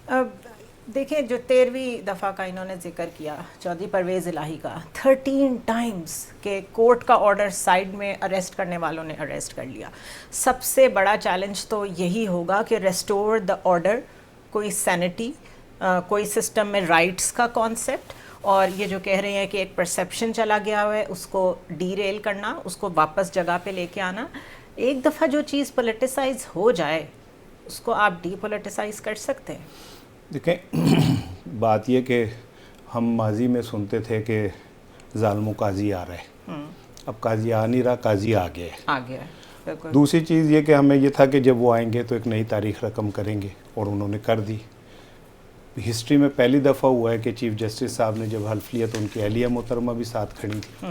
دیکھیں جو 13ویں دفعہ کا انہوں نے ذکر کیا چودھری پرویز الہی کا 13 ٹائمز کہ کورٹ کا آرڈر سائیڈ میں اریسٹ کرنے والوں نے اریسٹ کر لیا. سب سے بڑا چیلنج تو یہی ہوگا کہ ریسٹور دا آرڈر, کوئی سینٹی, کوئی سسٹم میں رائٹس کا کانسیپٹ, اور یہ جو کہہ رہے ہیں کہ ایک پرسیپشن چلا گیا ہوا ہے اس کو ڈی ریل کرنا, اس کو واپس جگہ پہ لے کے آنا. ایک دفعہ جو چیز پولیٹیسائز ہو جائے اس کو آپ ڈی پولیٹیسائز کر سکتے ہیں. دیکھیں بات یہ کہ ہم ماضی میں سنتے تھے کہ ظالم و قاضی آ رہا ہے, اب قاضی آ نہیں رہا, قاضی آ گیا ہے. دوسری چیز یہ کہ ہمیں یہ تھا کہ جب وہ آئیں گے تو ایک نئی تاریخ رقم کریں گے, اور انہوں نے کر دی. ہسٹری میں پہلی دفعہ ہوا ہے کہ چیف جسٹس صاحب نے جب حلف لیا تو ان کی اہلیہ محترمہ بھی ساتھ کھڑی تھی.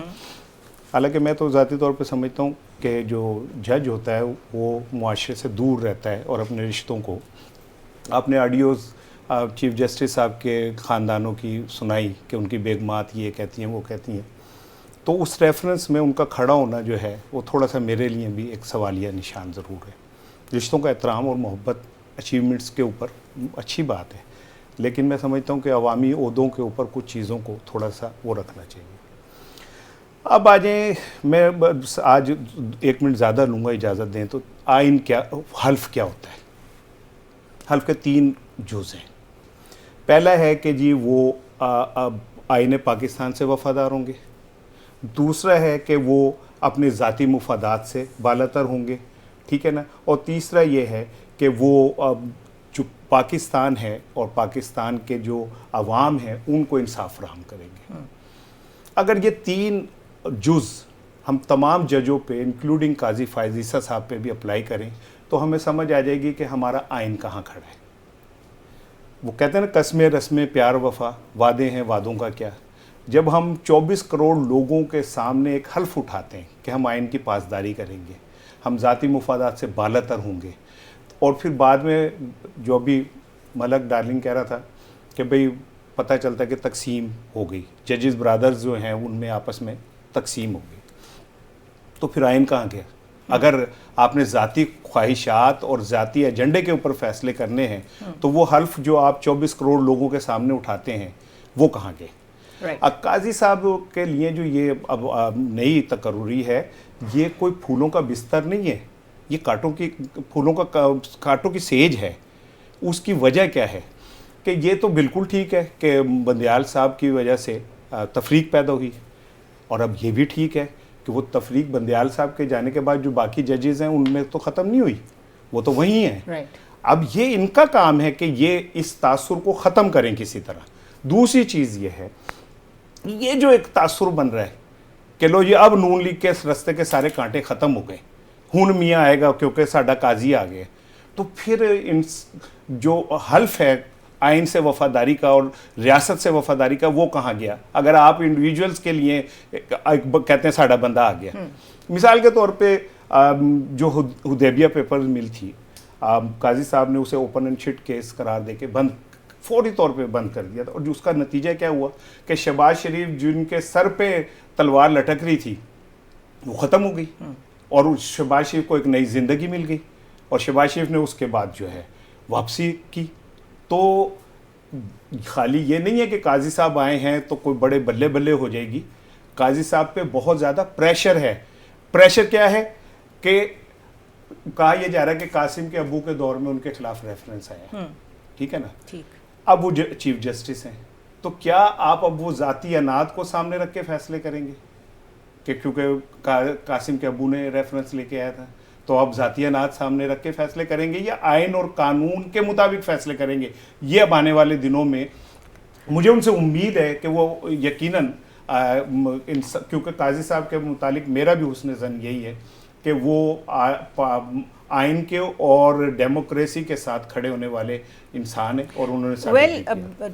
حالانکہ میں تو ذاتی طور پہ سمجھتا ہوں کہ جو جج ہوتا ہے وہ معاشرے سے دور رہتا ہے اور اپنے رشتوں کو, آپ نے آڈیوز چیف جسٹس صاحب کے خاندانوں کی سنائی کہ ان کی بیگمات یہ کہتی ہیں وہ کہتی ہیں, تو اس ریفرنس میں ان کا کھڑا ہونا جو ہے وہ تھوڑا سا میرے لیے بھی ایک سوالیہ نشان ضرور ہے. رشتوں کا احترام اور محبت اچیومنٹس کے اوپر اچھی بات ہے, لیکن میں سمجھتا ہوں کہ عوامی عہدوں کے اوپر کچھ چیزوں کو تھوڑا سا وہ رکھنا چاہیے. اب آ جائیں, میں آج 1 منٹ زیادہ لوں گا اجازت دیں تو. آئین کیا, حلف کیا ہوتا ہے؟ حلف کے 3 جز ہیں. پہلا ہے کہ جی وہ آئین پاکستان سے وفادار ہوں گے. دوسرا ہے کہ وہ اپنے ذاتی مفادات سے بالاتر ہوں گے, ٹھیک ہے نا. اور تیسرا یہ ہے کہ وہ جو پاکستان ہے اور پاکستان کے جو عوام ہیں ان کو انصاف فراہم کریں گے. اگر یہ 3 جز ہم تمام ججوں پہ انکلوڈنگ قاضی فائز عیسیٰ صاحب پہ بھی اپلائی کریں تو ہمیں سمجھ آ جائے گی کہ ہمارا آئین کہاں کھڑا ہے. وہ کہتے ہیں نا قسمیں رسمیں پیار وفا, وعدے ہیں وعدوں کا کیا. جب ہم 24 کروڑ لوگوں کے سامنے ایک حلف اٹھاتے ہیں کہ ہم آئین کی پاسداری کریں گے, ہم ذاتی مفادات سے بالاتر ہوں گے, اور پھر بعد میں جو ابھی ملک ڈارلنگ کہہ رہا تھا کہ بھئی پتہ چلتا ہے کہ تقسیم ہو گئی, ججز برادرز جو ہیں ان میں آپس میں تقسیم ہو گئی, تو پھر آئین کہاں گیا؟ اگر آپ نے ذاتی خواہشات اور ذاتی ایجنڈے کے اوپر فیصلے کرنے ہیں تو وہ حلف جو آپ 24 کروڑ لوگوں کے سامنے اٹھاتے ہیں وہ کہاں گئے؟ قاضی صاحب کے لیے جو یہ اب نئی تقرری ہے, یہ کوئی پھولوں کا بستر نہیں ہے, یہ کانٹوں کی سیج ہے. اس کی وجہ کیا ہے کہ یہ تو بالکل ٹھیک ہے کہ بندیال صاحب کی وجہ سے تفریق پیدا ہوئی, اور اب یہ بھی ٹھیک ہے کہ وہ تفریق بندیال صاحب کے جانے کے بعد جو باقی ججز ہیں ان میں تو ختم نہیں ہوئی, وہ تو وہیں ہیں. اب یہ ان کا کام ہے کہ یہ اس تاثر کو ختم کریں کسی طرح. دوسری چیز یہ ہے, یہ جو ایک تاثر بن رہا ہے کہ لو یہ اب نون لیگ کے اس رستے کے سارے کانٹے ختم ہو گئے, ہن میاں آئے گا کیونکہ ساڈا قاضی آ گیا, تو پھر جو حلف ہے آئین سے وفاداری کا اور ریاست سے وفاداری کا وہ کہاں گیا؟ اگر آپ انڈیویجولز کے لیے کہتے ہیں ساڈا بندہ آ گیا. مثال کے طور پہ جو حدیبیہ پیپر مل تھی, قاضی صاحب نے اسے اوپن اینڈ شٹ کیس قرار دے کے فوری طور پہ بند کر دیا تھا, اور جو اس کا نتیجہ کیا ہوا کہ شہباز شریف جن کے سر پہ تلوار لٹک رہی تھی وہ ختم ہو گئی, اور شہباز شریف کو ایک نئی زندگی مل گئی, اور شہباز شریف نے اس کے بعد جو ہے واپسی کی. تو خالی یہ نہیں ہے کہ قاضی صاحب آئے ہیں تو کوئی بڑے بلے بلے ہو جائے گی. قاضی صاحب پہ بہت زیادہ پریشر ہے. پریشر کیا ہے کہ کہا یہ جا رہا ہے کہ قاسم کے ابو کے دور میں ان کے خلاف ریفرنس آیا, ٹھیک ہے نا. اب وہ چیف جسٹس ہیں, تو کیا آپ اب وہ ذاتی اناد کو سامنے رکھ کے فیصلے کریں گے کہ کیونکہ قاسم کے ابو نے ریفرنس لے کے آیا تھا تو آپ ذاتی اناد سامنے رکھ کے فیصلے کریں گے, یا آئین اور قانون کے مطابق فیصلے کریں گے؟ یہ اب آنے والے دنوں میں مجھے ان سے امید ہے کہ وہ یقیناً, کیونکہ قاضی صاحب کے متعلق میرا بھی حسن ظن یہی ہے کہ وہ آئین کے اور ڈیموکریسی کے ساتھ کھڑے ہونے والے انسان ہیں, اور انہوں نے